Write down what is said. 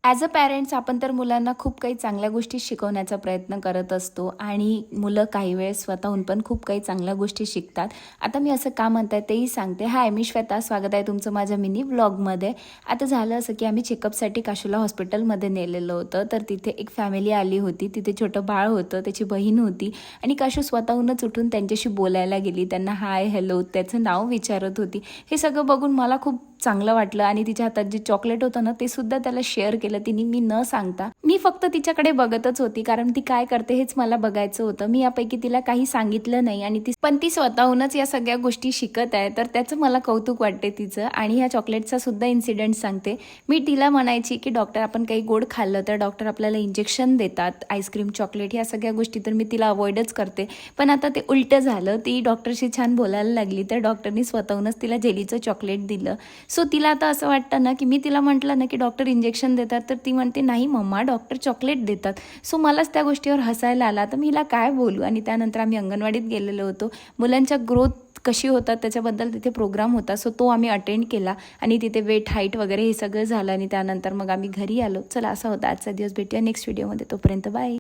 As a parents आपण तर मुलांना खूप काही चांगल्या गोष्टी शिकवण्याचा प्रयत्न करत असतो आणि मुलं काही वेळेस स्वतःहून पण खूप काही चांगल्या गोष्टी शिकतात. आता मी असं का म्हणताय तेही सांगते. हाय, मी श्वेता, स्वागत आहे तुमचं माझ्या मिनी व्लॉगमध्ये. आता झालं असं की आम्ही चेकअपसाठी काशूला हॉस्पिटलमध्ये नेलेलं होतं. तर तिथे एक फॅमिली आली होती. तिथे छोटं बाळ होतं, त्याची बहीण होती आणि काशू स्वतःहूनच उठून त्यांच्याशी बोलायला गेली. त्यांना हाय, हॅलो, त्याचं नाव विचारत होती. हे सगळं बघून मला खूप चांगलं वाटलं आणि तिच्या हातात जे चॉकलेट होतं ना ते सुद्धा त्याला शेअर केलं तिने, मी न सांगता. मी फक्त तिच्याकडे बघतच होती कारण ती काय करते हेच मला बघायचं होतं. मी यापैकी तिला काही सांगितलं नाही आणि ती स्वतःहूनच या सगळ्या गोष्टी शिकत आहे, तर त्याचं मला कौतुक वाटते तिचं. आणि ह्या चॉकलेटचा सुद्धा इन्सिडेंट सांगते. मी तिला म्हणायची की डॉक्टर, आपण काही गोड खाल्लं तर डॉक्टर आपल्याला इंजेक्शन देतात, आईस्क्रीम, चॉकलेट ह्या सगळ्या गोष्टी तर मी तिला अवॉइडच करते. पण आता ते उलटं झालं. ती डॉक्टरशी छान बोलायला लागली तर डॉक्टरनी स्वतःहूनच तिला जेलीचं चॉकलेट दिलं. सो तिला आता असं वाटतं ना की मी तिला म्हटलं ना की डॉक्टर इंजेक्शन देतात, तर ती म्हणते नाही मम्मा, डॉक्टर चॉकलेट देतात. सो मलाच त्या गोष्टीवर हसायला आला. तर मी हिला काय बोलू. आणि त्यानंतर आम्ही अंगणवाडीत गेलेलो होतो. मुलांच्या ग्रोथ कशी होतात त्याच्याबद्दल तिथे प्रोग्राम होता. सो तो आम्ही अटेंड केला आणि तिथे वेट, हाईट वगैरे हे सगळं झालं आणि त्यानंतर मग आम्ही घरी आलो. चला, असा होता आजचा दिवस. भेटूया नेक्स्ट व्हिडिओमध्ये. तोपर्यंत बाय.